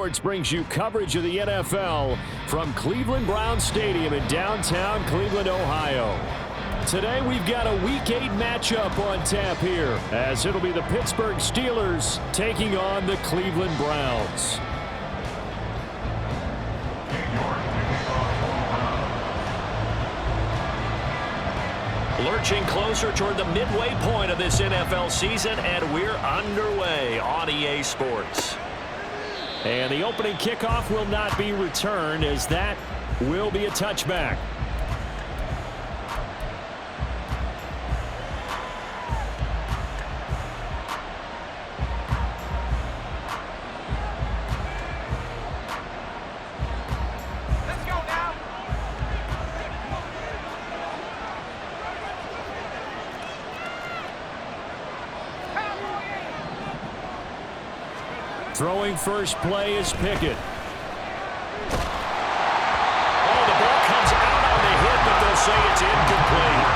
Sports brings you coverage of the NFL from Cleveland Browns Stadium in downtown Cleveland, Ohio. Today we've got a Week 8 matchup on tap here, as it'll be the Pittsburgh Steelers taking on the Cleveland Browns. Lurching closer toward the midway point of this NFL season, and we're underway on EA Sports. And the opening kickoff will not be returned, as that will be a touchback. Let's go now. Throwing first play is Pickett. Oh, the ball comes out on the hit, but they'll say it's incomplete.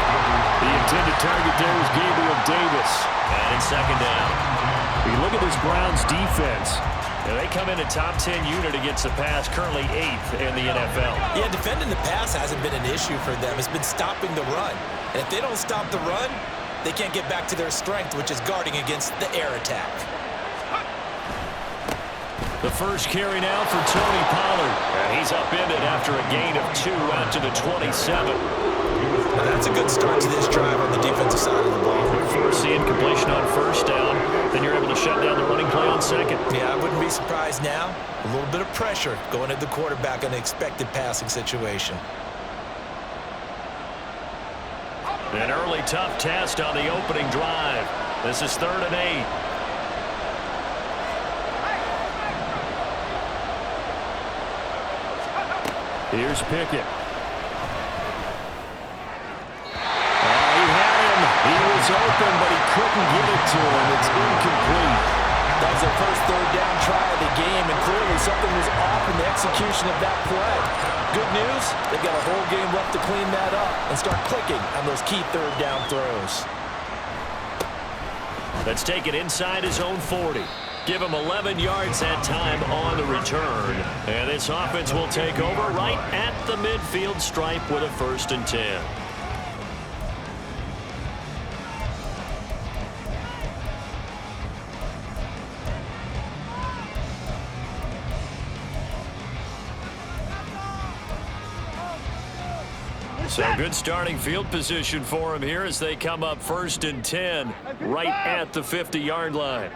The intended target there is Gabriel Davis. And in second down. You look at this Browns defense. And they come in a top 10 unit against the pass, currently 8th in the NFL. Yeah, defending the pass hasn't been an issue for them. It's been stopping the run. And if they don't stop the run, they can't get back to their strength, which is guarding against the air attack. The first carry now for Tony Pollard. And he's upended after a gain of 2 out to the 27. Now that's a good start to this drive on the defensive side of the ball. Force the incompletion on first down. Then you're able to shut down the running play on second. Yeah, I wouldn't be surprised now. A little bit of pressure going at the quarterback in an expected passing situation. An early tough test on the opening drive. This is 3rd and 8. Here's Pickett. He had him. He was open, but he couldn't get it to him. It's incomplete. That was their first 3rd down try of the game, and clearly something was off in the execution of that play. Good news, they've got a whole game left to clean that up and start clicking on those key 3rd down throws. Let's take it inside his own 40. Give him 11 yards that time on the return. And this offense will take over right at the midfield stripe with a 1st and 10. So good starting field position for him here as they come up 1st and 10 right at the 50-yard line.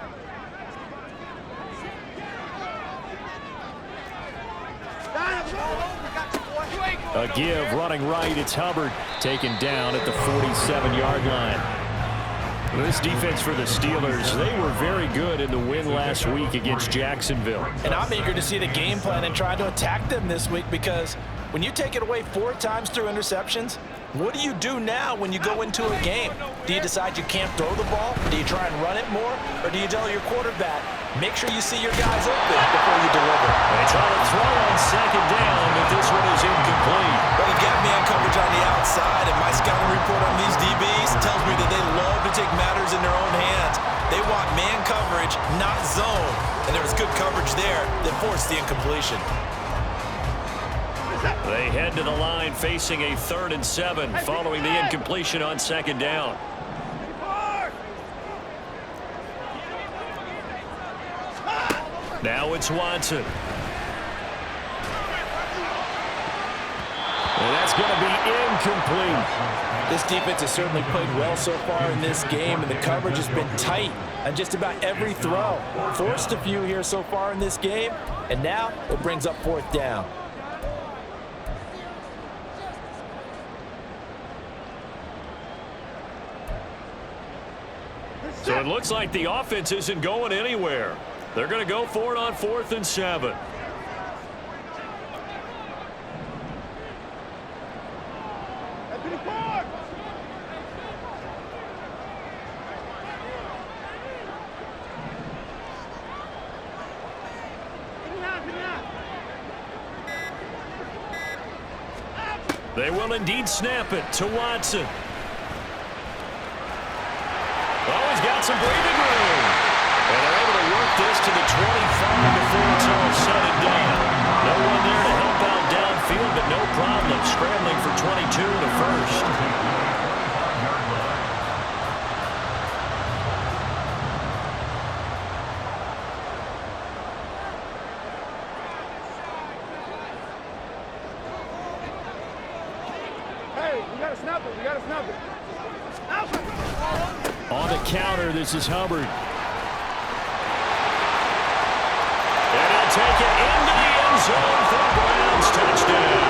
A give running right. It's Hubbard taken down at the 47-yard line. This defense for the Steelers, they were very good in the win last week against Jacksonville. And I'm eager to see the game plan and try to attack them this week, because when you take it away 4 times through interceptions, what do you do now when you go into a game? Do you decide you can't throw the ball? Do you try and run it more? Or do you tell your quarterback, make sure you see your guys open before you deliver? They try to throw on second down, but this one is incomplete. Well, they've got man coverage on the outside, and my scouting report on these DBs tells me that they love to take matters in their own hands. They want man coverage, not zone. And there was good coverage there that forced the incompletion. They head to the line facing a 3rd and 7 following the incompletion on second down. Now it's Watson. And that's going to be incomplete. This defense has certainly played well so far in this game, and the coverage has been tight on just about every throw. Forced a few here so far in this game, and now it brings up 4th down. So it looks like the offense isn't going anywhere. They're going to go for it on 4th and 7. They will indeed snap it to Watson. Oh, he's got some breathing room. And they're able to work this to the 25 before it's over. all said and done. No one there to help out downfield, but no problem scrambling for 22 to first. We got to snap it. On the counter, this is Hubbard. And he'll take it into the end zone for the Browns touchdown.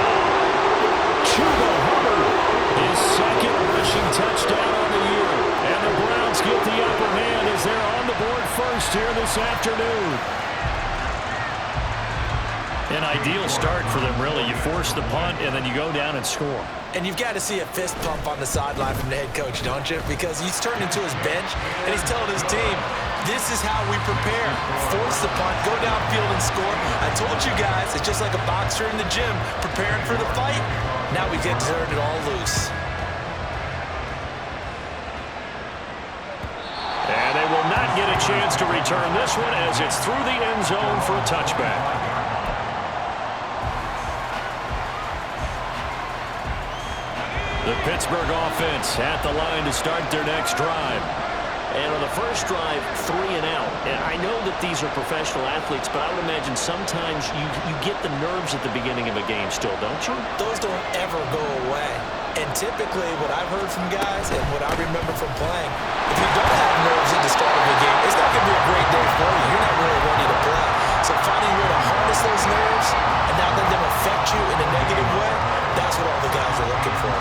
Chuba Hubbard, his second rushing touchdown on the year. And the Browns get the upper hand as they're on the board first here this afternoon. An ideal start for them, really. You force the punt, and then you go down and score. And you've got to see a fist pump on the sideline from the head coach, don't you? Because he's turned into his bench, and he's telling his team, this is how we prepare. Force the punt, go downfield and score. I told you guys, it's just like a boxer in the gym preparing for the fight. Now we get to turn it all loose. And they will not get a chance to return this one as it's through the end zone for a touchback. The Pittsburgh offense at the line to start their next drive. And on the first drive, 3 and out. And I know that these are professional athletes, but I would imagine sometimes you get the nerves at the beginning of a game still, don't you? Those don't ever go away. And typically what I've heard from guys and what I remember from playing, if you don't have nerves at the start of a game, it's not going to be a great day for you. You're not really ready to play. So finding a way to harness those nerves and not let them affect you in a negative way, that's what all the guys are looking for.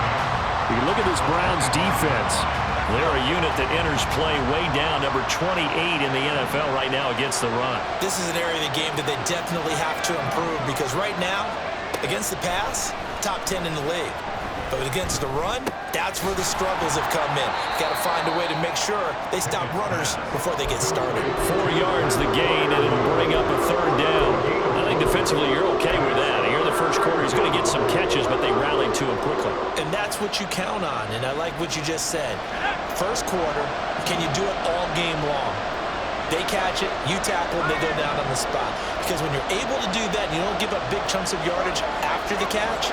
You look at this Browns defense. They're a unit that enters play way down, number 28 in the NFL right now against the run. This is an area of the game that they definitely have to improve because right now, against the pass, top 10 in the league. But against the run, that's where the struggles have come in. Got to find a way to make sure they stop runners before they get started. 4 yards the gain, and it'll bring up a third down. I think defensively you're okay with that. Here in the first quarter, he's going to get some catches, but they rallied to him quickly. And that's what you count on, and I like what you just said. First quarter, can you do it all game long? They catch it, you tackle, and they go down on the spot. Because when you're able to do that, and you don't give up big chunks of yardage after the catch,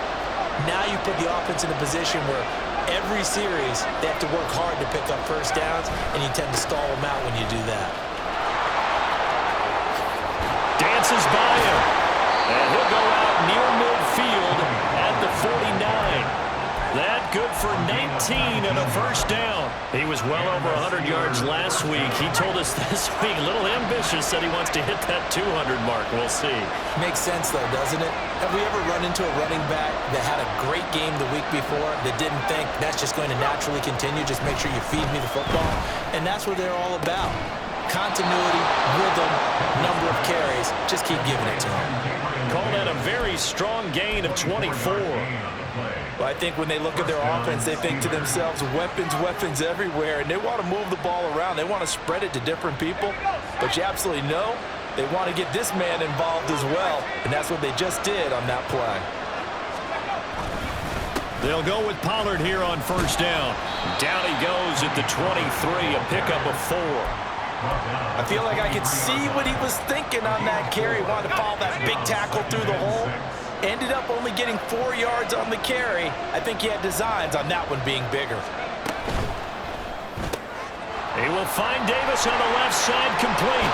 now you put the offense in a position where every series they have to work hard to pick up first downs, and you tend to stall them out when you do that. Dances by him, and he'll go out near midfield at the 49. That good for 19 and a first down. He was well over 100 yards last week. He told us this week, a little ambitious, said he wants to hit that 200 mark. We'll see. Makes sense, though, doesn't it? Have we ever run into a running back that had a great game the week before that didn't think that's just going to naturally continue? Just make sure you feed me the football. And that's what they're all about. Continuity, rhythm, number of carries. Just keep giving it to them. Call that a very strong gain of 24. Well, I think when they look at their offense, they think to themselves, weapons, weapons everywhere, and they want to move the ball around. They want to spread it to different people, but you absolutely know they want to get this man involved as well, and that's what they just did on that play. They'll go with Pollard here on first down. Down he goes at the 23, a pickup of 4. I feel like I could see what he was thinking on that carry. Wanted to follow that big tackle through the hole. Ended up only getting 4 yards on the carry. I think he had designs on that one being bigger. He will find Davis on the left side complete.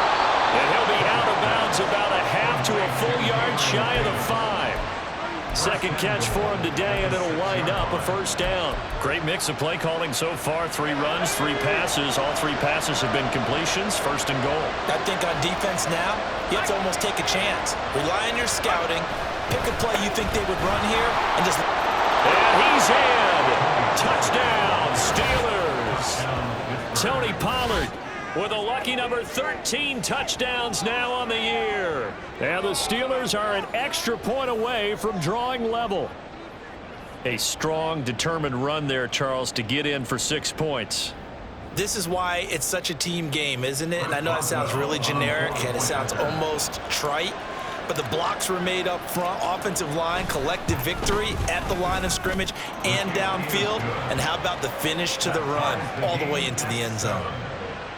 And he'll be out of bounds about a half to a full yard shy of the 5. Second catch for him today, and it'll wind up a first down. Great mix of play calling so far. 3 runs, 3 passes. All 3 passes have been completions. First and goal. I think on defense now, you have to almost take a chance. Rely on your scouting. Pick a play you think they would run here, and just... And he's in! Touchdown, Steelers! Tony Pollard with a lucky number 13 touchdowns now on the year. And the Steelers are an extra point away from drawing level. A strong, determined run there, Charles, to get in for 6 points. This is why it's such a team game, isn't it? And I know that sounds really generic, and it sounds almost trite. But the blocks were made up front, offensive line, collective victory at the line of scrimmage and downfield. And how about the finish to the run all the way into the end zone?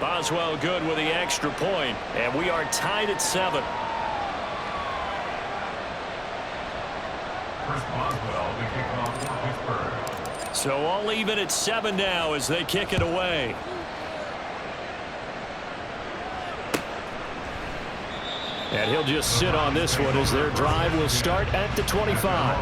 Boswell good with the extra point, and we are tied at 7. So all even at 7 now as they kick it away. And he'll just sit on this one as their drive will start at the 25.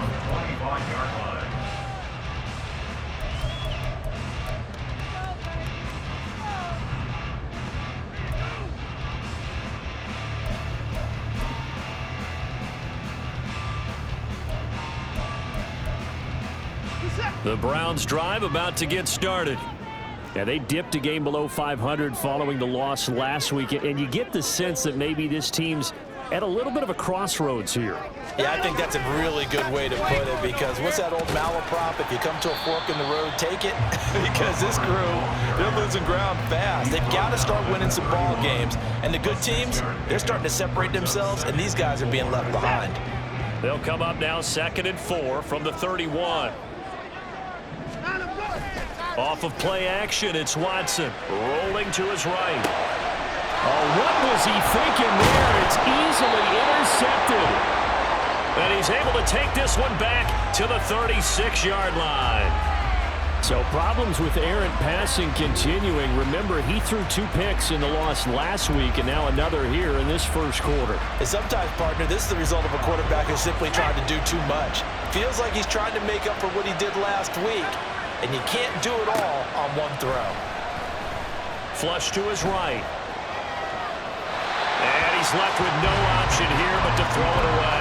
The Browns drive about to get started. Yeah, they dipped a game below 500 following the loss last week, and you get the sense that maybe this team's at a little bit of a crossroads here. Yeah, I think that's a really good way to put it, because what's that old malaprop? If you come to a fork in the road, take it. Because this crew, they're losing ground fast. They've got to start winning some ball games. And the good teams, they're starting to separate themselves, and these guys are being left behind. They'll come up now 2nd and 4 from the 31. Off of play action, it's Watson rolling to his right. Oh, what was he thinking there? It's easily intercepted. And he's able to take this one back to the 36-yard line. So problems with errant passing continuing. Remember, he threw 2 picks in the loss last week, and now another here in this first quarter. And sometimes, partner, this is the result of a quarterback who's simply trying to do too much. Feels like he's trying to make up for what he did last week. And you can't do it all on one throw. Flush to his right. And he's left with no option here but to throw it away.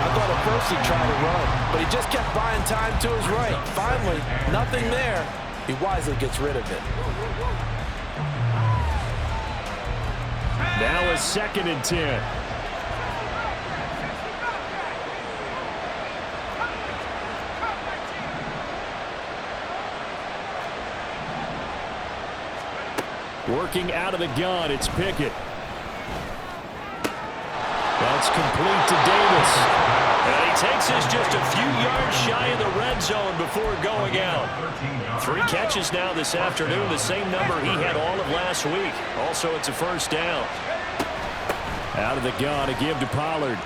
I thought at first he'd try to run, but he just kept buying time to his right. Finally, nothing there. He wisely gets rid of it. Now a 2nd and 10. Working out of the gun, it's Pickett. That's complete to Davis. And he takes this just a few yards shy of the red zone before going out. 3 catches now this afternoon, the same number he had all of last week. Also, it's a first down. Out of the gun, a give to Pollard.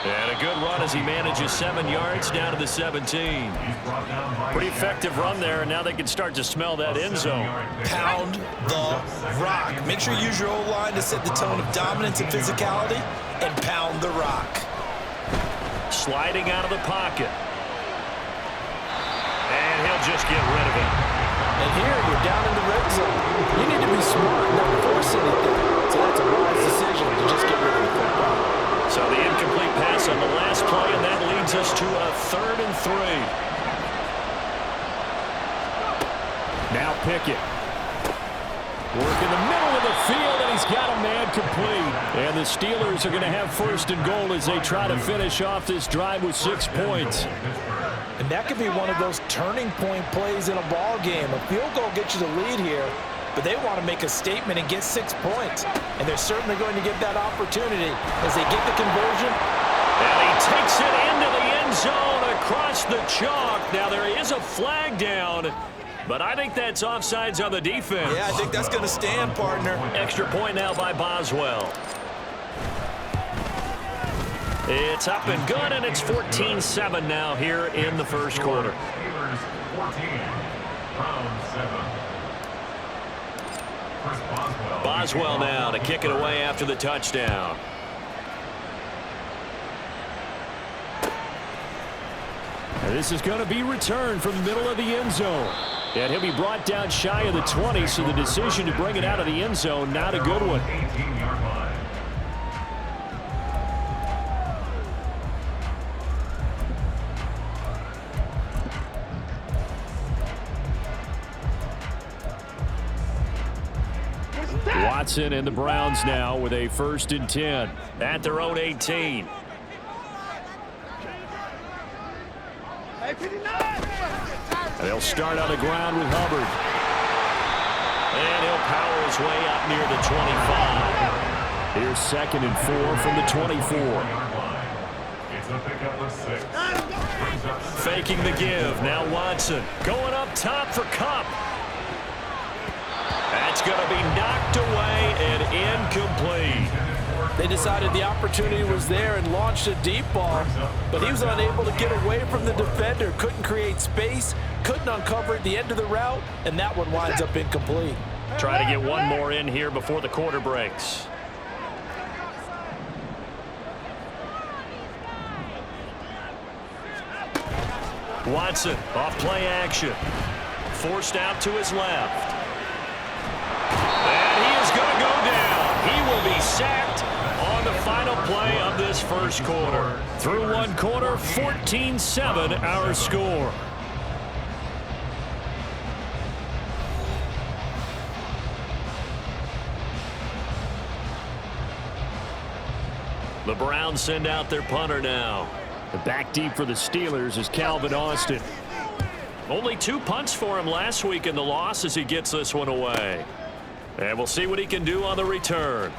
And a good run as he manages 7 yards down to the 17. Pretty effective run there, and now they can start to smell that end zone. Pound the rock. Make sure you use your O-line to set the tone of dominance and physicality, and pound the rock. Sliding out of the pocket. And he'll just get rid of it. And here, you're down in the red zone. You need to be smart, not force anything. So that's a wise decision to just get rid of the football. So the incomplete pass on the last play, and that leads us to a 3rd and 3. Now Pickett. Work in the middle of the field, and he's got a man complete. And the Steelers are going to have 1st and goal as they try to finish off this drive with 6 points. And that could be one of those turning point plays in a ball game. A field goal gets you the lead here, but they want to make a statement and get 6 points. And they're certainly going to get that opportunity as they get the conversion. And he takes it into the end zone across the chalk. Now there is a flag down, but I think that's offsides on the defense. Yeah, I think that's going to stand, partner. Extra point now by Boswell. It's up and good, and it's 14-7 now here in the first quarter. Boswell now to kick it away after the touchdown. And this is going to be returned from the middle of the end zone. And he'll be brought down shy of the 20, so the decision to bring it out of the end zone, not a good one. Watson and the Browns now with a 1st and 10 at their own 18. They'll start on the ground with Hubbard. And he'll power his way up near the 25. Here's 2nd and 4 from the 24. Faking the give. Now Watson going up top for Kupp. That's going to be knocked away and incomplete. They decided the opportunity was there and launched a deep ball, but he was unable to get away from the defender, couldn't create space, couldn't uncover at the end of the route, and that one winds up incomplete. Try to get one more in here before the quarter breaks. Watson off play action. Forced out to his left. And he is going to go down. He will be sacked on the final play of this first quarter. Through one quarter, 14-7 our score. The Browns send out their punter now. The back deep for the Steelers is Calvin Austin. Only 2 punts for him last week in the loss as he gets this one away. And we'll see what he can do on the return.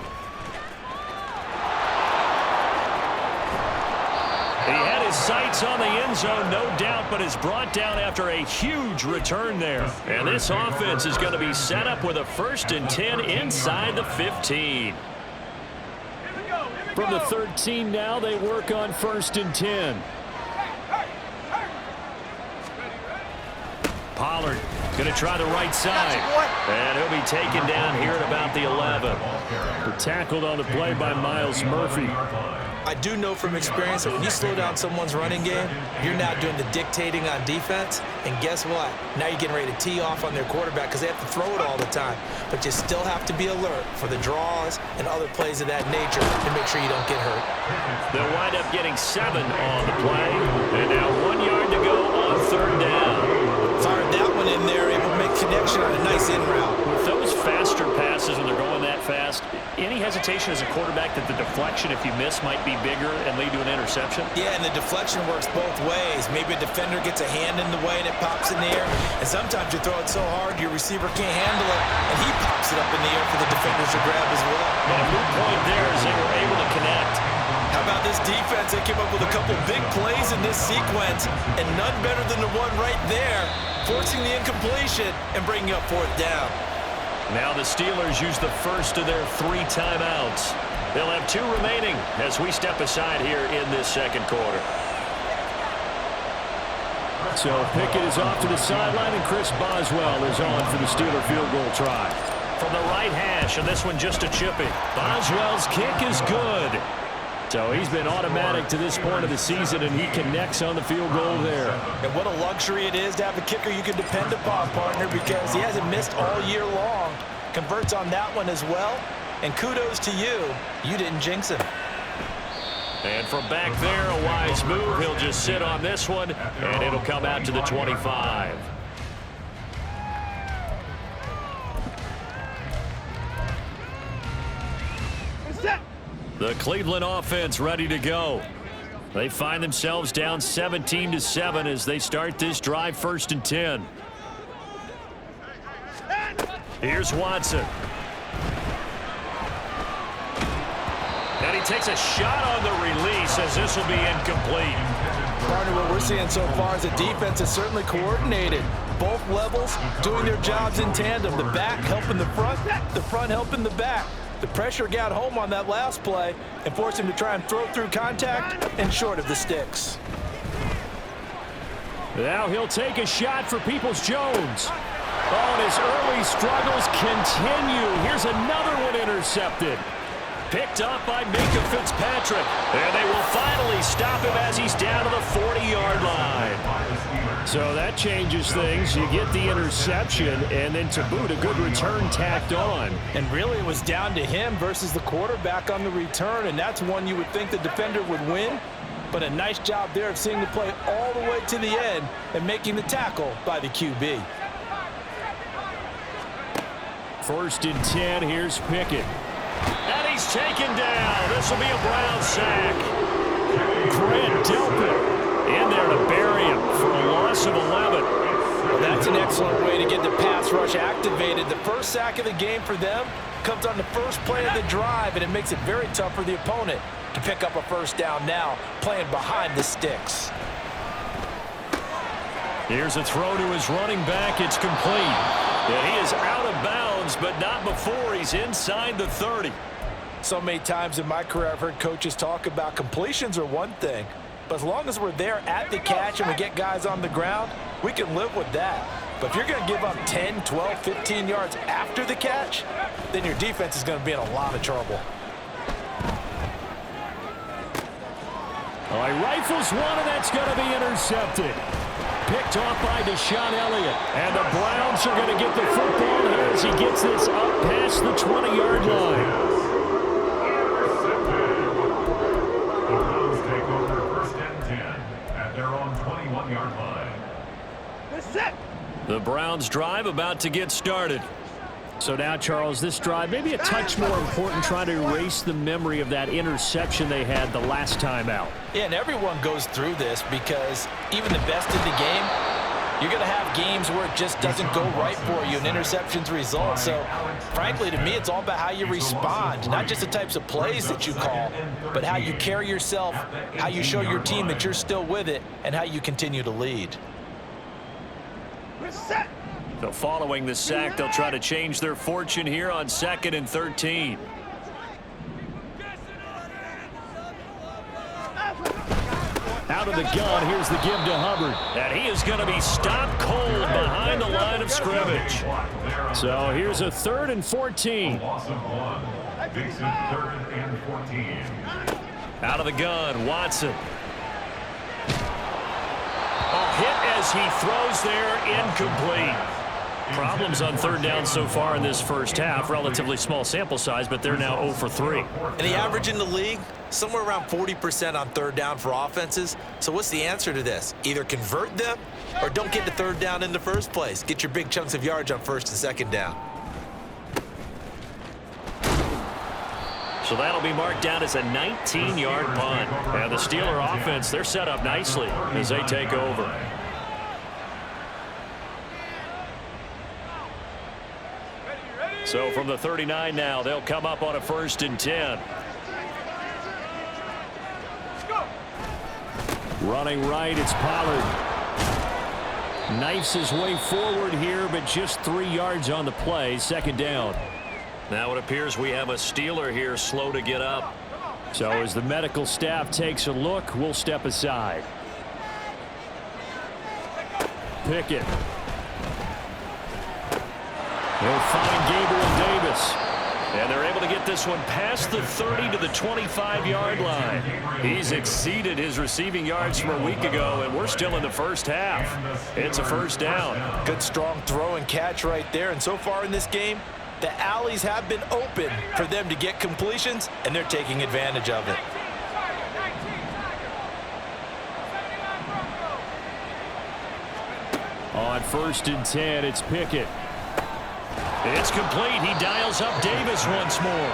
He had his sights on the end zone, no doubt, but is brought down after a huge return there. And this offense is going to be set up with a 1st and 10 inside the 15. From the 13 now, they work on 1st and 10. Pollard going to try the right side. And he'll be taken down here at about the 11. Tackled on the play by Myles Murphy. I do know from experience that when you slow down someone's running game, you're now doing the dictating on defense. And guess what? Now you're getting ready to tee off on their quarterback because they have to throw it all the time. But you still have to be alert for the draws and other plays of that nature to make sure you don't get hurt. They'll wind up getting 7 on the play. And now 1 yard to go on 3rd down. Fired that one in there, able to make connection on a nice in route. With those faster passes when they're going that fast, any hesitation as a quarterback that the deflection, if you miss, might be bigger and lead to an interception? Yeah, and the deflection works both ways. Maybe a defender gets a hand in the way and it pops in the air. And sometimes you throw it so hard your receiver can't handle it, and he pops it up in the air for the defenders to grab as well. And a good point there as they were able to connect. How about this defense? They came up with a couple big plays in this sequence, and none better than the one right there, forcing the incompletion and bringing up 4th down. Now the Steelers use the first of their 3 timeouts. They'll have 2 remaining as we step aside here in this second quarter. So Pickett is off to the sideline, and Chris Boswell is on for the Steeler field goal try. From the right hash, and this one just a chipping. Boswell's kick is good. So he's been automatic to this point of the season, and he connects on the field goal there. And what a luxury it is to have a kicker you can depend upon, partner, because he hasn't missed all year long. Converts on that one as well. And kudos to you. You didn't jinx him. And from back there, a wise move. He'll just sit on this one, and it'll come out to the 25. The Cleveland offense ready to go. They find themselves down 17-7 as they start this drive 1st and 10. Here's Watson. And he takes a shot on the release as this will be incomplete. Partner, what we're seeing so far is the defense is certainly coordinated. Both levels doing their jobs in tandem. The back helping the front helping the back. The pressure got home on that last play and forced him to try and throw through contact and short of the sticks. Now he'll take a shot for Peoples-Jones. Oh, and his early struggles continue. Here's another one intercepted. Picked up by Minka Fitzpatrick. And they will finally stop him as he's down to the 40-yard line. So that changes things. You get the interception, and then to boot, a good return tacked on. And really, it was down to him versus the quarterback on the return, and that's one you would think the defender would win. But a nice job there of seeing the play all the way to the end and making the tackle by the QB. 1st and 10, here's Pickett. And he's taken down. This will be a Brown sack. Grant Delpit in there to bury him for a loss of 11. Well, that's an excellent way to get the pass rush activated. The first sack of the game for them comes on the first play of the drive, and it makes it very tough for the opponent to pick up a 1st down now, playing behind the sticks. Here's a throw to his running back. It's complete. And he is out of bounds, but not before he's inside the 30. so many times in my career I've heard coaches talk about completions are one thing, but as long as we're there at the catch and we get guys on the ground, we can live with that. But if you're going to give up 10, 12, 15 yards after the catch, then your defense is going to be in a lot of trouble. All right, rifles one, and that's going to be intercepted. Picked off by Deshaun Elliott. And the Browns are going to get the football here as he gets this up past the 20-yard line. The Browns take over first and 10 at their own 21-yard line. The Browns drive about to get started. So now, Charles, this drive maybe a touch more important, trying to erase the memory of that interception they had the last time out. Yeah, and everyone goes through this because even the best in the game, you're going to have games where it just doesn't go right for you, and interceptions result. So, frankly, to me, it's all about how you respond, not just the types of plays that you call, but how you carry yourself, how you show your team that you're still with it, and how you continue to lead. So following the sack, they'll try to change their fortune here on 2nd and 13. Out of the gun, here's the give to Hubbard. And he is going to be stopped cold behind the line of scrimmage. So here's a 3rd and 14. Loss of 1. Makes it 3rd and 14. Out of the gun, Watson. A hit as he throws there, incomplete. Problems on 3rd down so far in this first half. Relatively small sample size, but they're now 0 for 3. And the average in the league, somewhere around 40% on 3rd down for offenses. So what's the answer to this? Either convert them or don't get to 3rd down in the first place. Get your big chunks of yards on 1st and 2nd down. So that'll be marked down as a 19-yard punt. And the Steeler offense, they're set up nicely as they take over. So from the 39 now, they'll come up on a 1st and 10. Running right, it's Pollard. Knifes his way forward here, but just 3 yards on the play. 2nd down. Now it appears we have a Steeler here slow to get up. So as the medical staff takes a look, we'll step aside. Pickett. They'll find Gabriel Davis. And they're able to get this one past the 30 to the 25-yard line. He's exceeded his receiving yards from a week ago, and we're still in the first half. It's a 1st down. Good, strong throw and catch right there. And so far in this game, the alleys have been open for them to get completions, and they're taking advantage of it. On 1st and 10, it's Pickett. It's complete. He dials up Davis once more.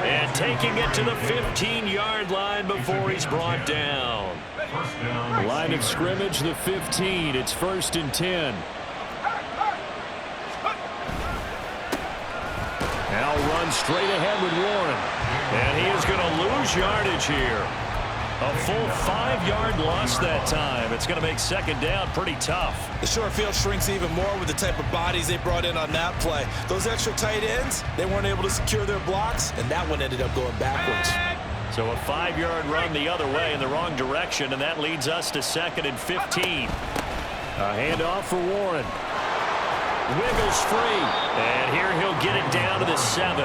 And taking it to the 15-yard line before he's brought down. Line of scrimmage, the 15. It's 1st and 10. Now runs straight ahead with Warren. And he is going to lose yardage here. A full 5-yard loss that time. It's going to make 2nd down pretty tough. The short field shrinks even more with the type of bodies they brought in on that play. Those extra tight ends, they weren't able to secure their blocks, and that one ended up going backwards. So a 5-yard run the other way in the wrong direction, and that leads us to 2nd and 15. A handoff for Warren. Wiggles free, and here he'll get it down to the 7.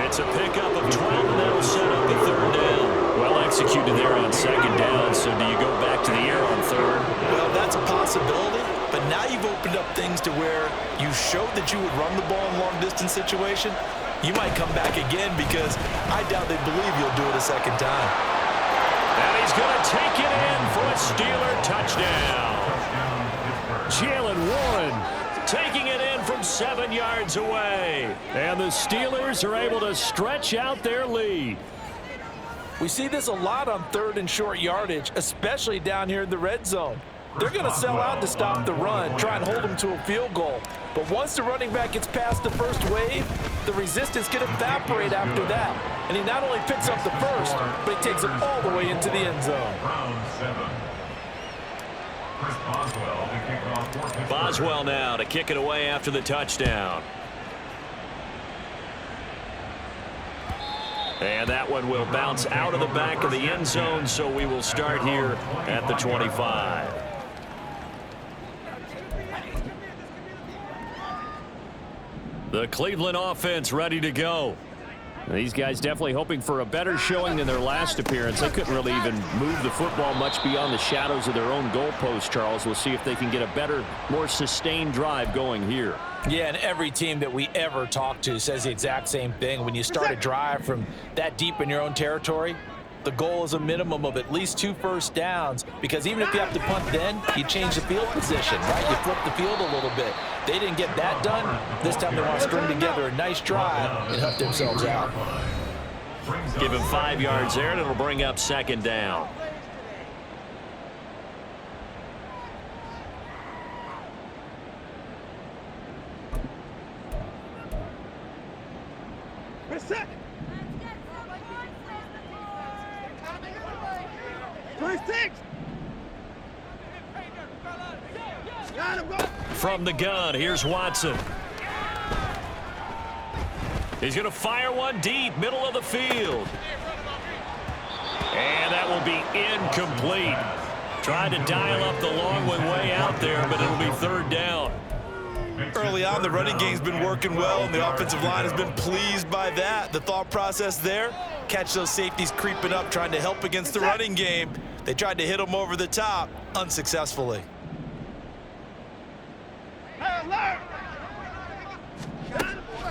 It's a pickup of 12, and that'll set up the 3rd down. Well executed there on 2nd down, so do you go back to the air on 3rd? Well, that's a possibility, but now you've opened up things to where you showed that you would run the ball in long-distance situation. You might come back again because I doubt they believe you'll do it a 2nd time. And he's going to take it in for a Steeler touchdown. Jalen Warren taking it in from 7 yards away. And the Steelers are able to stretch out their lead. We see this a lot on 3rd and short yardage, especially down here in the red zone. They're going to sell out to stop the run, try and hold them to a field goal. But once the running back gets past the first wave, the resistance can evaporate after that. And he not only picks up the first, but he takes it all the way into the end zone. Boswell now to kick it away after the touchdown. And that one will bounce out of the back of the end zone, so we will start here at the 25. The Cleveland offense ready to go. These guys definitely hoping for a better showing than their last appearance. They couldn't really even move the football much beyond the shadows of their own goalpost, Charles. We'll see if they can get a better, more sustained drive going here. Yeah, and every team that we ever talk to says the exact same thing. When you start a drive from that deep in your own territory, the goal is a minimum of at least 2 first downs, because even if you have to punt then, you change the field position, right? You flip the field a little bit. They didn't get that done. This time they want to string together a nice drive and help themselves out. Give him 5 yards there, and it'll bring up 2nd down. Set. 26. From the gun, here's Watson. He's going to fire one deep, middle of the field. And that will be incomplete. Trying to dial up the long one way out there, but it'll be 3rd down. Early on, the running game's been working well, and the offensive line has been pleased by that. The thought process there, catch those safeties creeping up, trying to help against the running game. They tried to hit them over the top, unsuccessfully.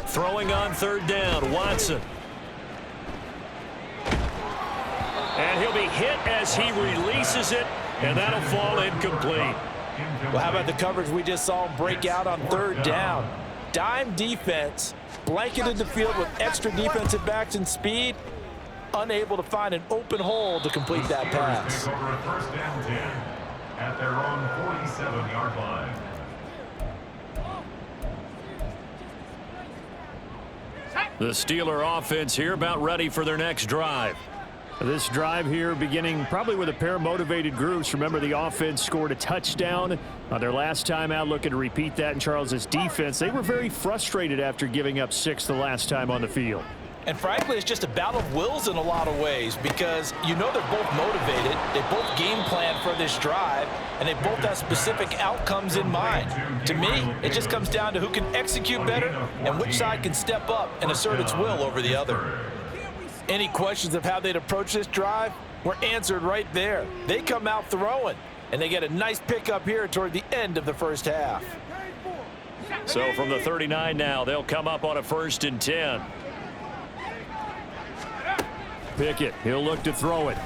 Throwing on 3rd down, Watson. And he'll be hit as he releases it, and that'll fall incomplete. Well, how about the coverage we just saw him break out on 3rd down? Dime defense, blanketed the field with extra defensive backs and speed, unable to find an open hole to complete that pass. Take over a 1st and 10 at their own 47-yard line. The Steeler offense here about ready for their next drive. This drive here beginning probably with a pair of motivated groups. Remember, the offense scored a touchdown on their last time out, looking to repeat that in Charles's defense. They were very frustrated after giving up 6 the last time on the field. And frankly, it's just a battle of wills in a lot of ways, because you know they're both motivated, they both game plan for this drive, and they both have specific outcomes in mind. To me, it just comes down to who can execute better and which side can step up and assert its will over the other. Any questions of how they'd approach this drive were answered right there. They come out throwing, and they get a nice pickup here toward the end of the 1st half. So from the 39 now, they'll come up on a 1st and 10. Pickett, he'll look to throw it.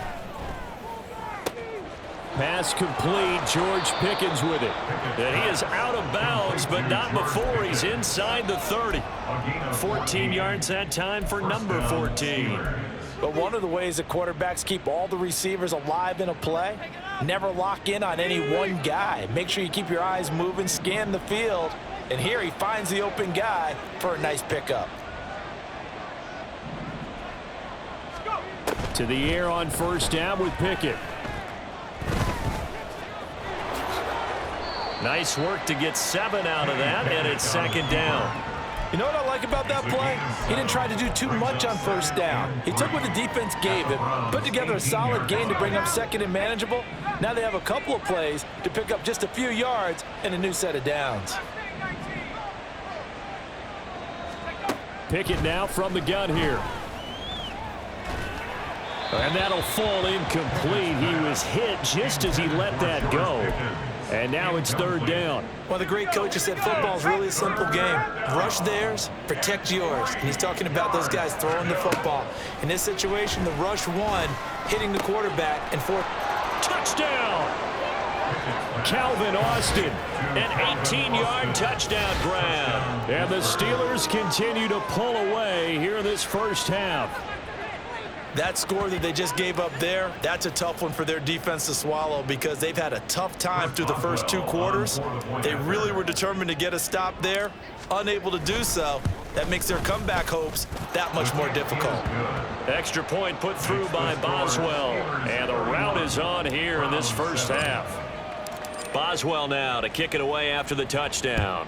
Pass complete, George Pickens with it. And he is out of bounds, but not before he's inside the 30. 14 yards that time for number 14. But one of the ways that quarterbacks keep all the receivers alive in a play, never lock in on any one guy. Make sure you keep your eyes moving, scan the field, and here he finds the open guy for a nice pickup. To the air on 1st down with Pickett. Nice work to get 7 out of that, and it's 2nd down. You know what I like about that play? He didn't try to do too much on 1st down. He took what the defense gave him, put together a solid game to bring up 2nd and manageable. Now they have a couple of plays to pick up just a few yards and a new set of downs. Pickett now from the gun here. And that'll fall incomplete. He was hit just as he let that go. And now it's 3rd down. One of the great coaches said football is really a simple game. Rush theirs, protect yours. And he's talking about those guys throwing the football. In this situation, the rush one, hitting the quarterback, and 4th. Touchdown! Calvin Austin, an 18-yard touchdown grab. And the Steelers continue to pull away here in this 1st half. That score that they just gave up there, that's a tough one for their defense to swallow, because they've had a tough time through the first 2 quarters. They really were determined to get a stop there, unable to do so. That makes their comeback hopes that much more difficult. Extra point put through by Boswell, and the route is on here in this 1st half. Boswell now to kick it away after the touchdown.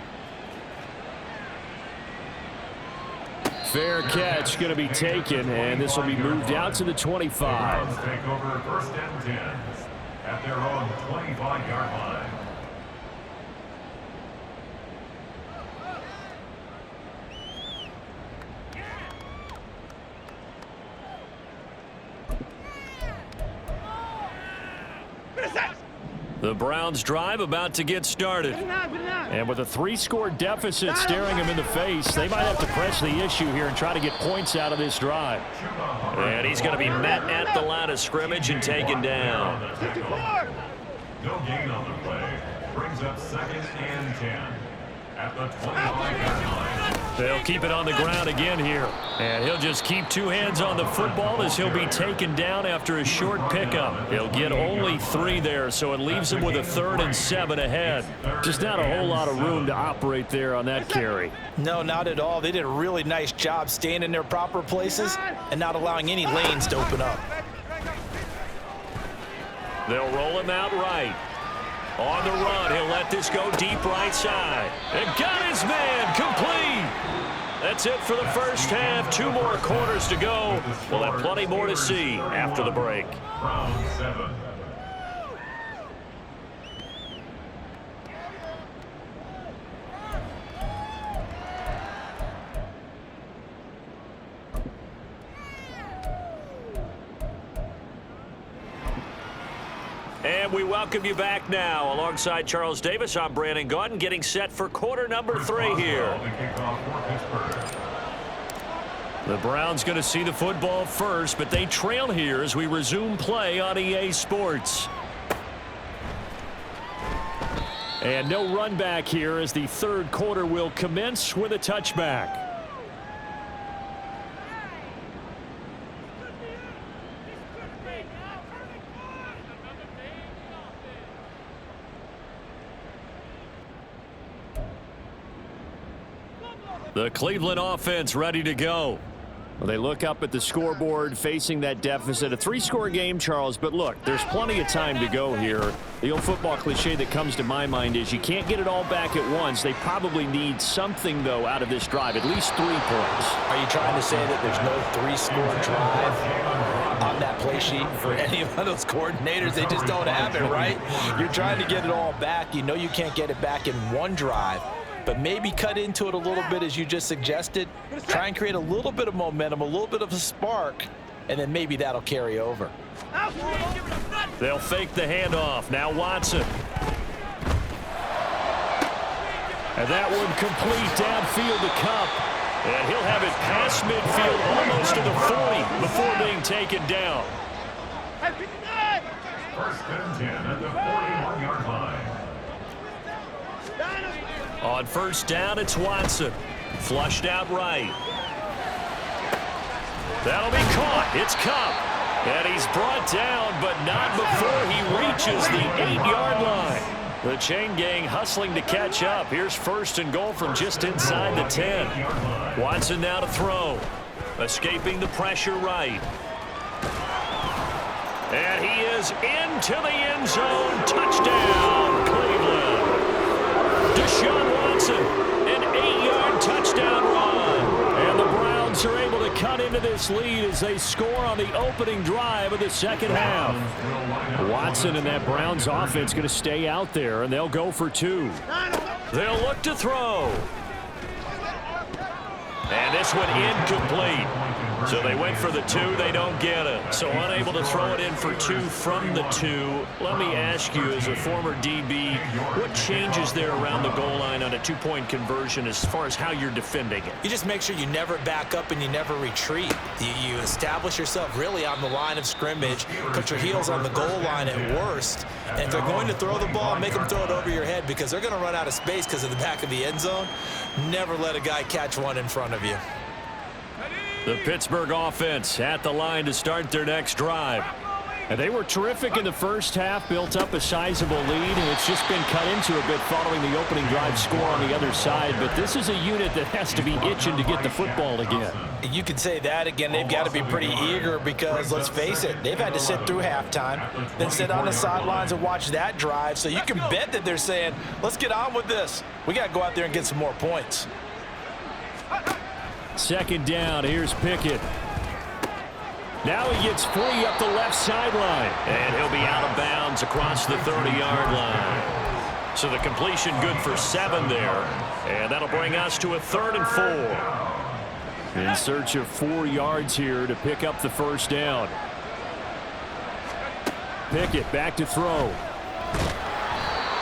Fair catch going to be taken, and this will be moved out to the 25. Browns take over first and 10 at their own 25-yard line. The Browns drive about to get started. And with a 3-score deficit staring them in the face, they might have to press the issue here and try to get points out of this drive. And he's going to be met at the line of scrimmage and taken down. No gain on the play. Brings up second and 10 at the 25-yard line. They'll keep it on the ground again here. And he'll just keep 2 hands on the football as he'll be taken down after a short pickup. He'll get only 3 there, so it leaves him with a 3rd and 7 ahead. Just not a whole lot of room to operate there on that carry. No, not at all. They did a really nice job staying in their proper places and not allowing any lanes to open up. They'll roll him out right. On the run, he'll let this go deep right side. And got his man complete. That's it for the first half. 2 more quarters to go. We'll have plenty more to see after the break. Round 7. And we welcome you back now. Alongside Charles Davis, I'm Brandon Gaudin, getting set for quarter number 3 here. The Browns going to see the football first, but they trail here as we resume play on EA Sports. And no run back here as the 3rd quarter will commence with a touchback. The Cleveland offense ready to go. Well, they look up at the scoreboard facing that deficit. A 3-score game, Charles, but look, there's plenty of time to go here. The old football cliche that comes to my mind is you can't get it all back at once. They probably need something, though, out of this drive, at least 3 points. Are you trying to say that there's no 3-score drive on that play sheet for any of those coordinators? They just don't have it, right? You're trying to get it all back. You know you can't get it back in one drive. But maybe cut into it a little bit as you just suggested. Try and create a little bit of momentum, a little bit of a spark, and then maybe that'll carry over. They'll fake the handoff. Now Watson. And that one complete downfield to Cup. And he'll have it past midfield almost to the 40 before being taken down. First and 10 at the 41-yard line. On first down, it's Watson. Flushed out right. That'll be caught. It's Cup. And he's brought down, but not before he reaches the 8-yard line. The chain gang hustling to catch up. Here's 1st and goal from just inside the 10. Watson now to throw. Escaping the pressure right. And he is into the end zone. Touchdown, Cleveland. Deshaun Watson, an 8-yard touchdown run. And the Browns are able to cut into this lead as they score on the opening drive of the second half. Watson and that Browns offense going to stay out there, and they'll go for 2. They'll look to throw. And this one incomplete. So they went for the 2. They don't get it. So unable to throw it in for 2 from the 2. Let me ask you, as a former DB, what changes there around the goal line on a 2-point conversion as far as how you're defending it? You just make sure you never back up and you never retreat. You establish yourself really on the line of scrimmage, put your heels on the goal line at worst, and if they're going to throw the ball, make them throw it over your head because they're going to run out of space because of the back of the end zone. Never let a guy catch one in front of you. The Pittsburgh offense at the line to start their next drive. And they were terrific in the first half, built up a sizable lead, and it's just been cut into a bit following the opening drive score on the other side. But this is a unit that has to be itching to get the football again. You could say that again. They've got to be pretty eager because, let's face it, they've had to sit through halftime, then sit on the sidelines and watch that drive. So you can bet that they're saying, let's get on with this. We got to go out there and get some more points. Second down, here's Pickett. Now he gets free up the left sideline. And he'll be out of bounds across the 30-yard line. So the completion good for 7 there. And that'll bring us to a 3rd and 4. In search of 4 yards here to pick up the first down. Pickett back to throw.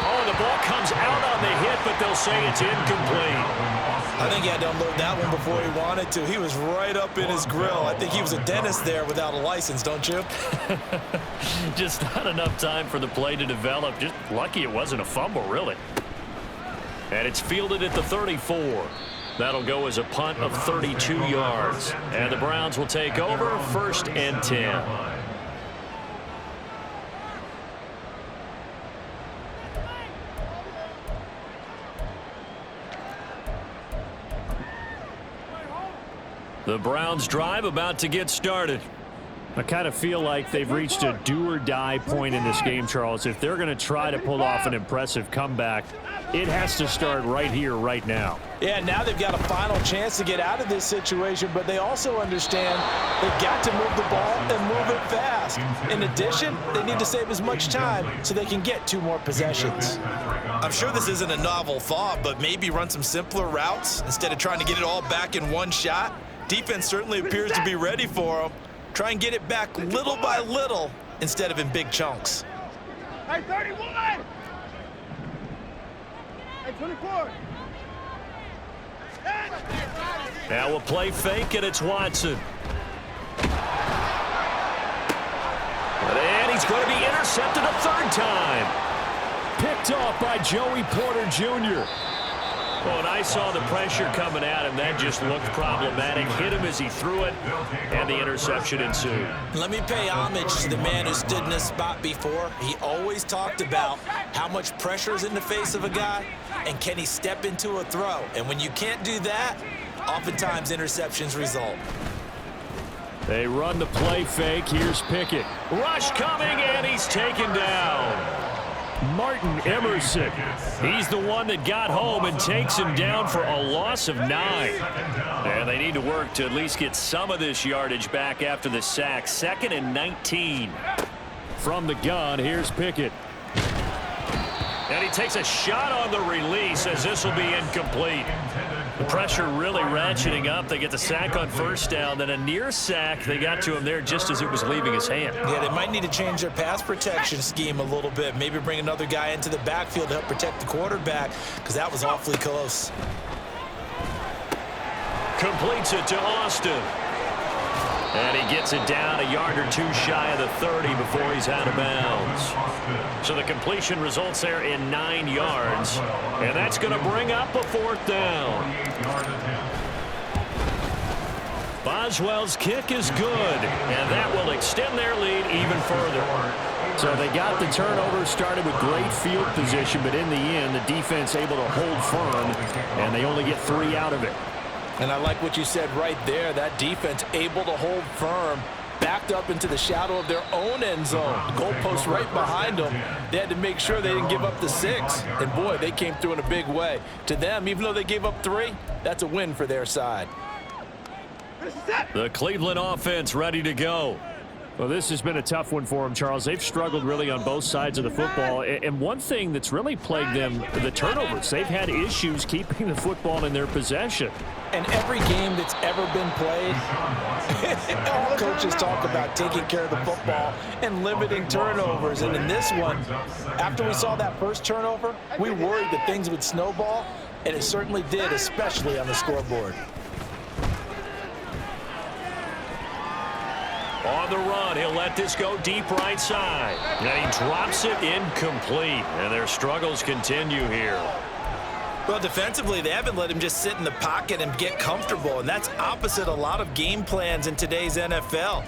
Oh, the ball comes out on the hit, but they'll say it's incomplete. I think he had to unload that one before he wanted to. He was right up in his grill. I think he was a dentist there without a license, don't you? Just not enough time for the play to develop. Just lucky it wasn't a fumble, really. And it's fielded at the 34. That'll go as a punt of 32 yards. And the Browns will take over 1st and 10. The Browns drive about to get started. I kind of feel like they've reached a do-or-die point in this game, Charles. If they're going to try to pull off an impressive comeback, it has to start right here, right now. Yeah, now they've got a final chance to get out of this situation, but they also understand they've got to move the ball and move it fast. In addition, they need to save as much time so they can get 2 more possessions. I'm sure this isn't a novel thought, but maybe run some simpler routes instead of trying to get it all back in one shot. Defense certainly appears to be ready for them. Try and get it back little by little instead of in big chunks. Hey, 31! Hey, 24! Now we'll play fake, and it's Watson. And he's going to be intercepted a 3rd time. Picked off by Joey Porter Jr. Well, and I saw the pressure coming at him. That just looked problematic. Hit him as he threw it, and the interception ensued. Let me pay homage to the man who stood in this spot before. He always talked about how much pressure is in the face of a guy, and can he step into a throw. And when you can't do that, oftentimes interceptions result. They run the play fake. Here's Pickett. Rush coming, and he's taken down. Martin Emerson. He's the one that got home and takes him down for a loss of 9. And they need to work to at least get some of this yardage back after the sack. 2nd and 19. From the gun, here's Pickett. And he takes a shot on the release as this will be incomplete. The pressure really ratcheting up. They get the sack on 1st down, then a near sack. They got to him there just as it was leaving his hand. Yeah, they might need to change their pass protection scheme a little bit. Maybe bring another guy into the backfield to help protect the quarterback, because that was awfully close. Completes it to Austin. And he gets it down a yard or 2 shy of the 30 before he's out of bounds. So the completion results there in 9 yards. And that's going to bring up a 4th down. Boswell's kick is good. And that will extend their lead even further. So they got the turnover, started with great field position, but in the end, the defense able to hold firm, and they only get 3 out of it. And I like what you said right there. That defense able to hold firm, backed up into the shadow of their own end zone. The goalpost right behind them. They had to make sure they didn't give up the 6. And, boy, they came through in a big way. To them, even though they gave up 3, that's a win for their side. The Cleveland offense ready to go. Well, this has been a tough one for them, Charles. They've struggled really on both sides of the football. And one thing that's really plagued them, the turnovers. They've had issues keeping the football in their possession. And every game that's ever been played, all coaches talk about taking care of the football and limiting turnovers. And in this one, after we saw that first turnover, we worried that things would snowball, and it certainly did, especially on the scoreboard. On the run, he'll let this go deep right side. And he drops it incomplete. And their struggles continue here. Well, defensively, they haven't let him just sit in the pocket and get comfortable, and that's opposite a lot of game plans in today's NFL.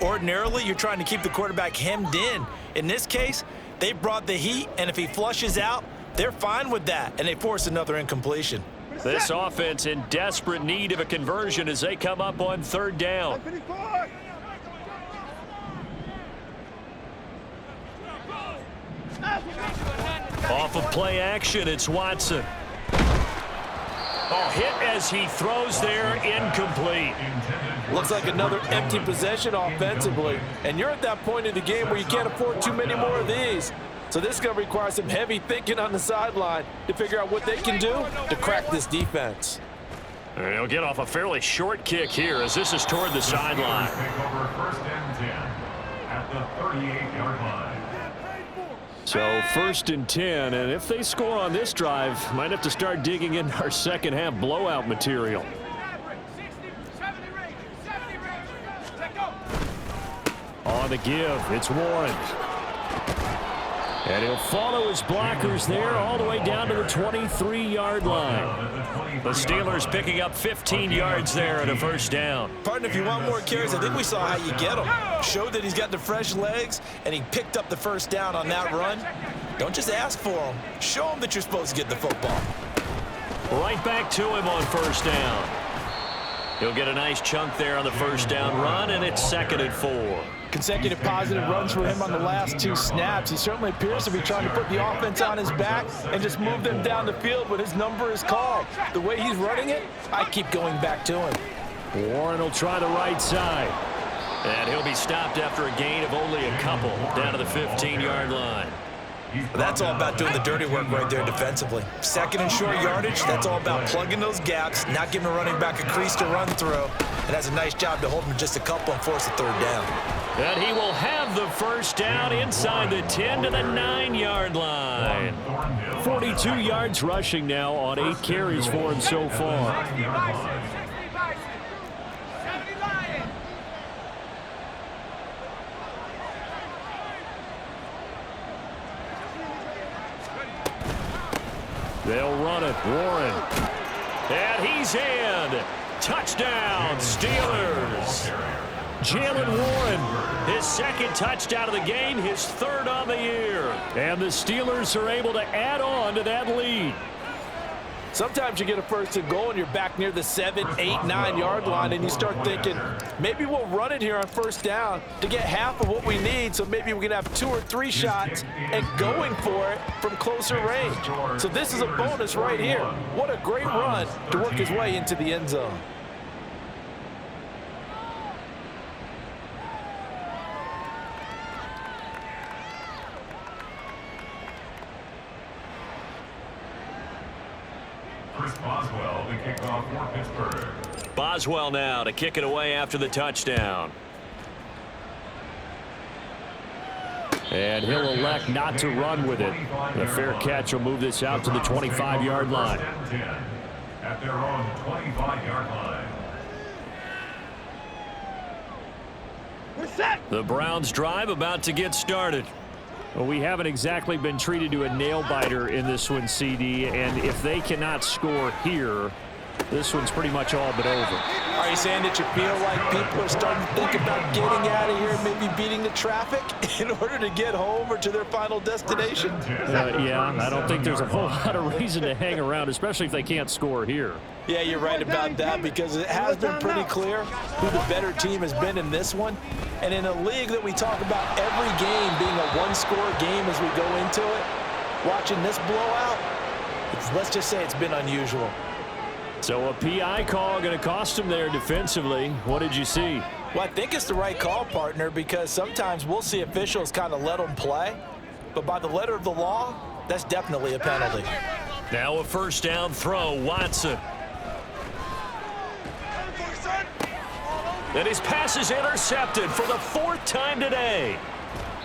Ordinarily, you're trying to keep the quarterback hemmed in. In this case, they brought the heat, and if he flushes out, they're fine with that, and they force another incompletion. This offense in desperate need of a conversion as they come up on 3rd down. Off of play action, it's Watson. Oh, hit as he throws there, incomplete. Looks like another empty possession offensively. And you're at that point in the game where you can't afford too many more of these. So this is going to require some heavy thinking on the sideline to figure out what they can do to crack this defense. And he'll get off a fairly short kick here as this is toward the sideline. Take over 1st and 10 at the 38-yard line. So 1st and 10, and if they score on this drive, might have to start digging in our second half blowout material. On the give, it's Warren. And he'll follow his blockers there all the way down to the 23-yard line. The Steelers picking up 15 yards there at a 1st down. Partner, if you want more carries, I think we saw how you get them. Showed that he's got the fresh legs, and he picked up the 1st down on that run. Don't just ask for them. Show them that you're supposed to get the football. Right back to him on 1st down. He'll get a nice chunk there on the 1st down run, and it's 2nd and 4. Consecutive positive runs for him on the last 2 snaps. He certainly appears to be trying to put the offense on his back and just move them down the field when his number is called. The way he's running it, I keep going back to him. Warren will try the right side. And he'll be stopped after a gain of only a couple down to the 15-yard line. That's all about doing the dirty work right there defensively. 2nd and short yardage, that's all about plugging those gaps, not giving a running back a crease to run through. And has a nice job to hold him just a couple and force a 3rd down. And he will have the 1st down inside the 10 to the 9-yard line. 42 yards rushing now on 8 carries for him so far. They'll run it. Warren. And he's in. Touchdown, Steelers. Jalen Warren, his 2nd touchdown of the game, his 3rd on the year. And the Steelers are able to add on to that lead. Sometimes you get a 1st and goal and you're back near the 7, 8, 9-yard line and you start thinking, maybe we'll run it here on 1st down to get half of what we need, so maybe we can have 2 or 3 shots and going for it from closer range. So this is a bonus right here. What a great run to work his way into the end zone. Boswell to kick off for Pittsburgh. Boswell now to kick it away after the touchdown. And he'll elect not to run with it. The fair catch will move this out to the 25-yard line. At their own 25-yard line. We're set. The Browns drive about to get started. Well, we haven't exactly been treated to a nail-biter in this one, CD, and if they cannot score here, this one's pretty much all but over. Are you saying that you feel like people are starting to think about getting out of here and maybe beating the traffic in order to get home or to their final destination? Yeah, I don't think there's a whole lot of reason to hang around, especially if they can't score here. Yeah, you're right about that, because it has been pretty clear who the better team has been in this one. And in a league that we talk about every game being a one-score game as we go into it, watching this blowout, let's just say it's been unusual. So a PI call going to cost him there defensively. What did you see? Well, I think it's the right call, partner, because sometimes we'll see officials kind of let them play. But by the letter of the law, that's definitely a penalty. Now a 1st down throw, Watson. And his pass is intercepted for the 4th time today.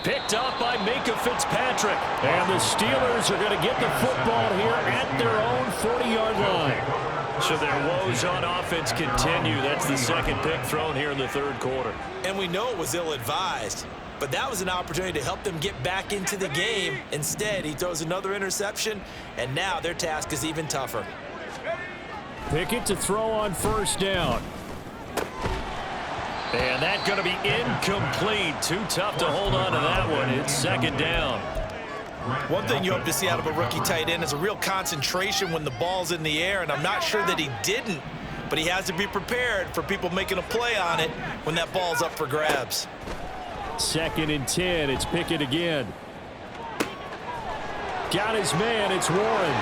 Picked up by Minka Fitzpatrick. And the Steelers are going to get the football here at their own 40-yard line. So their woes on offense continue. That's the 2nd pick thrown here in the 3rd quarter. And we know it was ill-advised, but that was an opportunity to help them get back into the game. Instead, he throws another interception, and now their task is even tougher. Pickett to throw on 1st down. And that's going to be incomplete. Too tough to hold on to that one. It's 2nd down. One thing you hope to see out of a rookie tight end is a real concentration when the ball's in the air, and I'm not sure that he didn't, but he has to be prepared for people making a play on it when that ball's up for grabs. 2nd and 10. It's Pickett again. Got his man. It's Warren.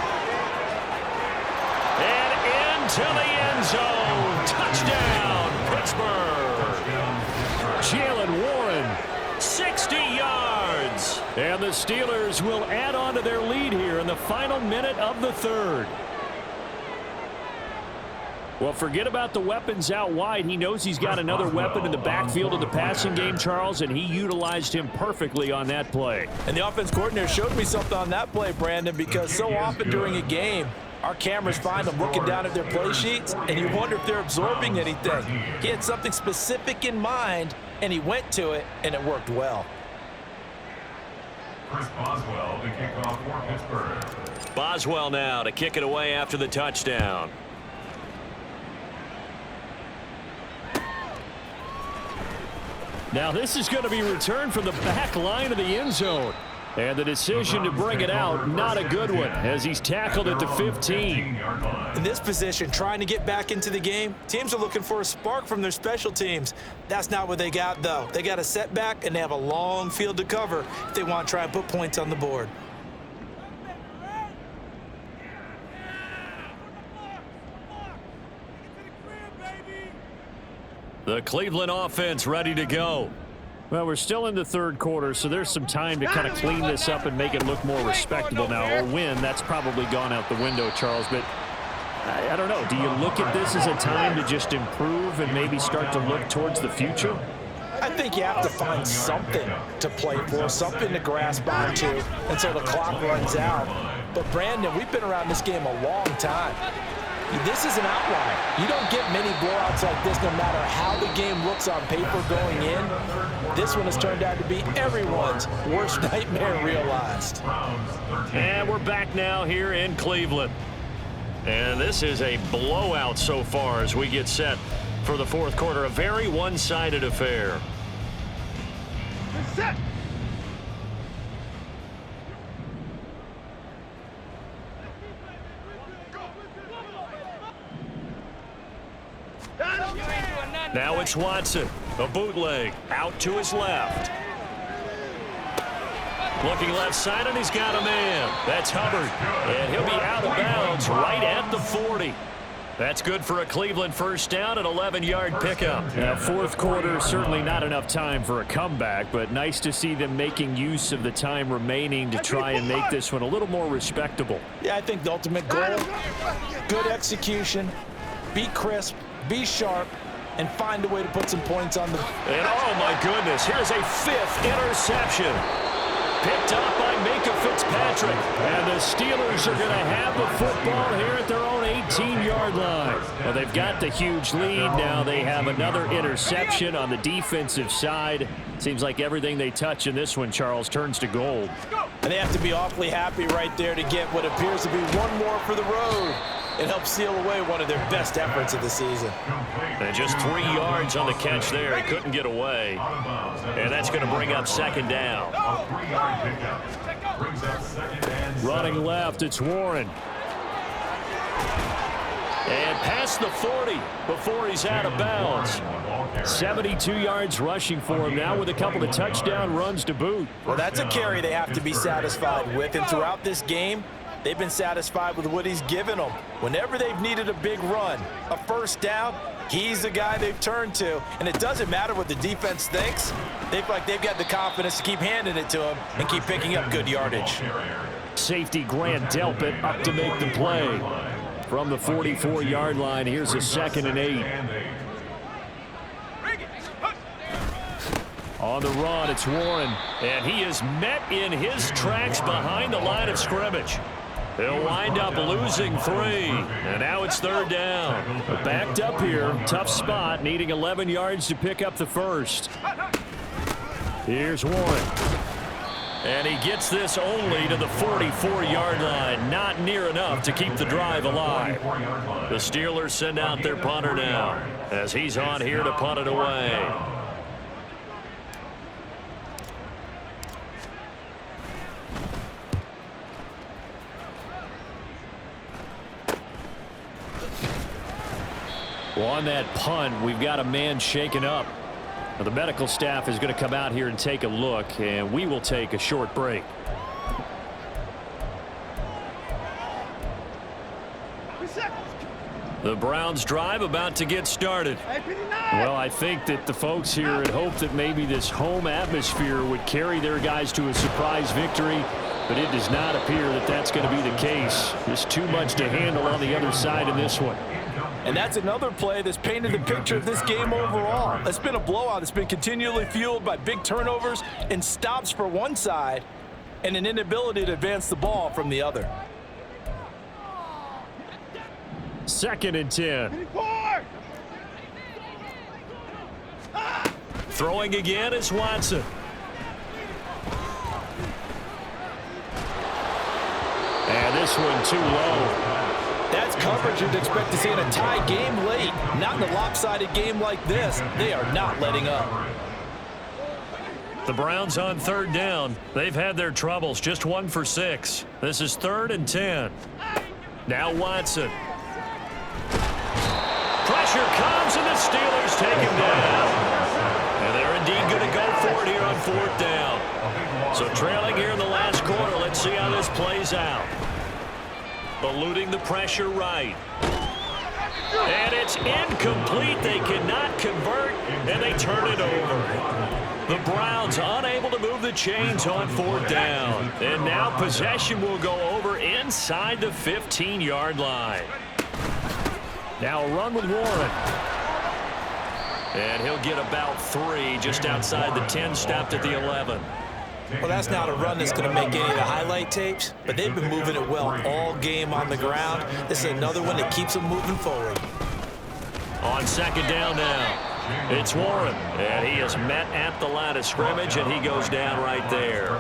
And into the end zone. Touchdown, Pittsburgh. Jalen Warren, 60 yards. And the Steelers will add on to their lead here in the final minute of the third. Well, forget about the weapons out wide. He knows he's got another weapon in the backfield of the passing game, Charles, and he utilized him perfectly on that play. And the offense coordinator showed me something on that play, Brandon, because so often during a game, our cameras find them looking down at their play sheets, and you wonder if they're absorbing anything. He had something specific in mind, and he went to it, and it worked well. Chris Boswell to kick off for Pittsburgh. Boswell now to kick it away after the touchdown. Now this is going to be returned from the back line of the end zone. And the decision to bring it out, not a good one, as he's tackled at the 15. In this position, trying to get back into the game, teams are looking for a spark from their special teams. That's not what they got, though. They got a setback, and they have a long field to cover if they want to try and put points on the board. The Cleveland offense ready to go. Well, we're still in the third quarter, so there's some time to kind of clean this up and make it look more respectable now. Or win, that's probably gone out the window, Charles. But I don't know. Do you look at this as a time to just improve and maybe start to look towards the future? I think you have to find something to play for, something to grasp onto until the clock runs out. But, Brandon, we've been around this game a long time. This is an outlier. You don't get many blowouts like this no matter how the game looks on paper going in. This one has turned out to be everyone's worst nightmare realized. And we're back now here in Cleveland. And this is a blowout so far as we get set for the fourth quarter. A very one-sided affair. Set. Now it's Watson. A bootleg out to his left. Looking left side, and he's got a man. That's Hubbard. And he'll be out of bounds right at the 40. That's good for a Cleveland first down, an 11-yard pickup. Now, fourth quarter, certainly not enough time for a comeback, but nice to see them making use of the time remaining to try and make this one a little more respectable. Yeah, I think the ultimate goal, good execution, be crisp, be sharp, and find a way to put some points on the... And oh my goodness, here's a fifth interception. Picked up by Minka Fitzpatrick. And the Steelers are going to have the football here at their own 18-yard line. Well, they've got the huge lead. Now they have another interception on the defensive side. Seems like everything they touch in this one, Charles, turns to gold. And they have to be awfully happy right there to get what appears to be one more for the road. It helps seal away one of their best efforts of the season. And just 3 yards on the catch there. He couldn't get away. And that's going to bring up second down. Running left, it's Warren. And past the 40 before he's out of bounds. 72 yards rushing for him now with a couple of touchdown runs to boot. Well, that's a carry they have to be satisfied with. And throughout this game, they've been satisfied with what he's given them. Whenever they've needed a big run, a first down, he's the guy they've turned to. And it doesn't matter what the defense thinks. They feel like they've got the confidence to keep handing it to him and keep picking up good yardage. Safety Grant Delpit up to make the play. From the 44-yard line, here's a 2nd and 8. On the run, it's Warren. And he is met in his tracks behind the line of scrimmage. He'll wind up losing 3. And now it's third down. Backed up here. Tough spot, needing 11 yards to pick up the first. Here's Warren. And he gets this only to the 44-yard line. Not near enough to keep the drive alive. The Steelers send out their punter now as he's on here to punt it away. Well, on that punt, we've got a man shaken up. Now, the medical staff is going to come out here and take a look, and we will take a short break. The Browns drive about to get started. Well, I think that the folks here had hoped that maybe this home atmosphere would carry their guys to a surprise victory, but it does not appear that that's going to be the case. There's too much to handle on the other side in this one. And that's another play that's painted the picture of this game overall. It's been a blowout. It's been continually fueled by big turnovers and stops for one side and an inability to advance the ball from the other. 2nd and 10. Throwing again is Watson. And this one too low. That's coverage you'd expect to see in a tie game late. Not in a lopsided game like this. They are not letting up. The Browns on 3rd down. They've had their troubles. Just 1 for 6. This is 3rd and 10. Now Watson. Pressure comes, and the Steelers take him down. And they're indeed going to go for it here on 4th down. So trailing here in the last quarter. Let's see how this plays out. Eluding the pressure right. And it's incomplete. They cannot convert, and they turn it over. The Browns unable to move the chains on 4th down. And now possession will go over inside the 15-yard line. Now a run with Warren. And he'll get about 3 just outside the 10, stopped at the 11. Well, that's not a run that's going to make any of the highlight tapes, but they've been moving it well all game on the ground. This is another one that keeps them moving forward. On 2nd down now, it's Warren, and he is met at the line of scrimmage, and he goes down right there.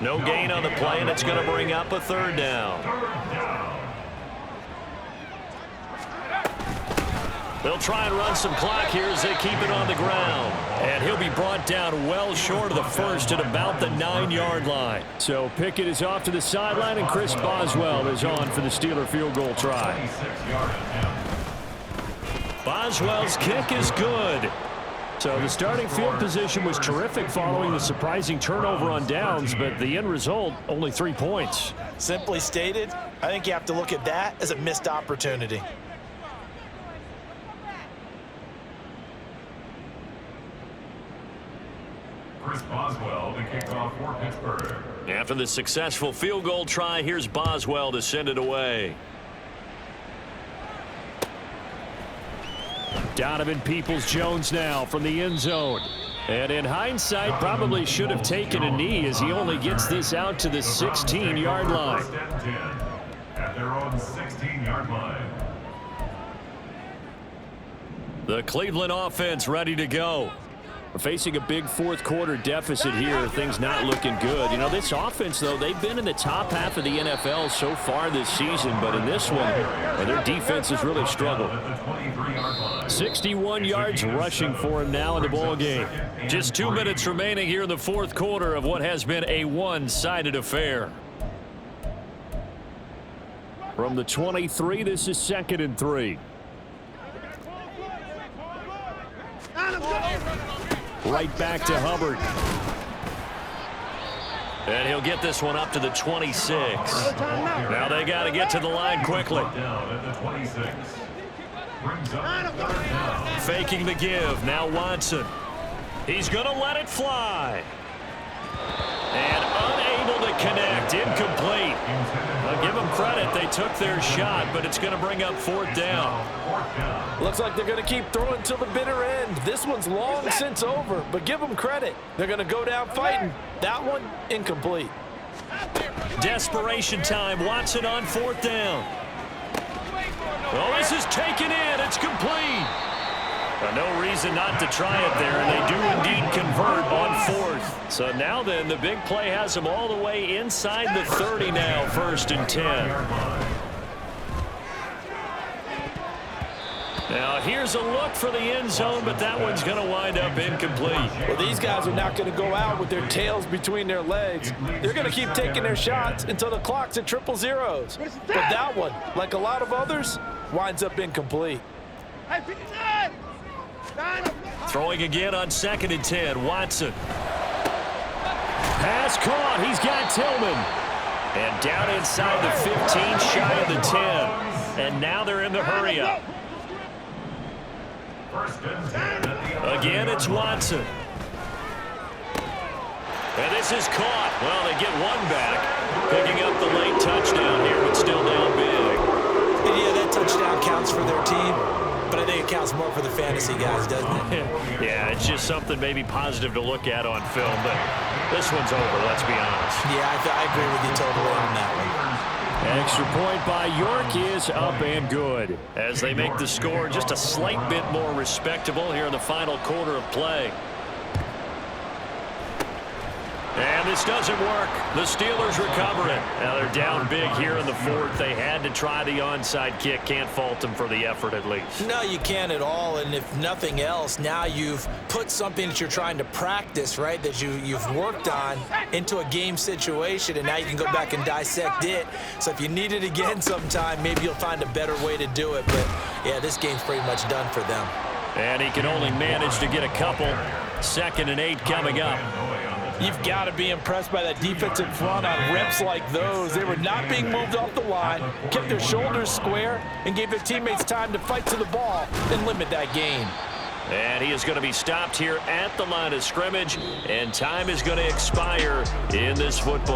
No gain on the play, and it's going to bring up a 3rd down. They'll try and run some clock here as they keep it on the ground. And he'll be brought down well short of the first at about the 9-yard line. So Pickett is off to the sideline, and Chris Boswell is on for the Steeler field goal try. Boswell's kick is good. So the starting field position was terrific following the surprising turnover on downs, but the end result, only 3 points. Simply stated, I think you have to look at that as a missed opportunity. Chris Boswell, the kickoff for Pittsburgh. After the successful field goal try, here's Boswell to send it away. Donovan Peoples-Jones now from the end zone. And in hindsight, probably should have taken a knee as he only gets this out to the 16-yard line. At their own 16-yard line. The Cleveland offense ready to go. We're facing a big 4th quarter deficit here. Things not looking good. You know, this offense, though, they've been in the top half of the NFL so far this season, but in this one, their defense has really struggled. 61 yards rushing for him now in the ball game. Just 2 minutes remaining here in the 4th quarter of what has been a one-sided affair. From the 23, this is 2nd and 3. Right back to Hubbard. And he'll get this one up to the 26. Now they got to get to the line quickly. Faking the give. Now Watson. He's going to let it fly. And unable to connect. Incomplete. I'll give them credit. They took their shot, but it's going to bring up 4th down. Looks like they're going to keep throwing till the bitter end. This one's long since over, but give them credit. They're going to go down fighting. That one, incomplete. Desperation time. Watson on 4th down. Well, this is taken in. It's complete. No reason not to try it there, and they do indeed convert on 4th. So now then, the big play has them all the way inside the 30 now, 1st and 10. Now here's a look for the end zone, but that one's going to wind up incomplete. Well, these guys are not going to go out with their tails between their legs. They're going to keep taking their shots until the clock's at 000. But that one, like a lot of others, winds up incomplete. Throwing again on 2nd and 10, Watson. Pass caught. He's got Tillman. And down inside the 15, shy of the 10. And now they're in the hurry-up. First and 10 at the Again, it's Watson. And this is caught. Well, they get one back, picking up the late touchdown here, but still down big. And yeah, that touchdown counts for their team, but I think it counts more for the fantasy guys, doesn't it? Yeah, it's just something maybe positive to look at on film, but this one's over, let's be honest. Yeah, I agree with you totally on that one. Extra point by York is up and good, as they make the score just a slight bit more respectable here in the final quarter of play. And this doesn't work. The Steelers recover it. Now they're down big here in the fourth. They had to try the onside kick. Can't fault them for the effort at least. No, you can't at all. And if nothing else, now you've put something that you're trying to practice, right, that you've worked on into a game situation, and now you can go back and dissect it. So if you need it again sometime, maybe you'll find a better way to do it. But, yeah, this game's pretty much done for them. And he can only manage to get a couple. 2nd and 8 coming up. You've got to be impressed by that defensive front on reps like those. They were not being moved off the line, kept their shoulders square, and gave their teammates time to fight to the ball and limit that gain. And he is going to be stopped here at the line of scrimmage, and time is going to expire in this football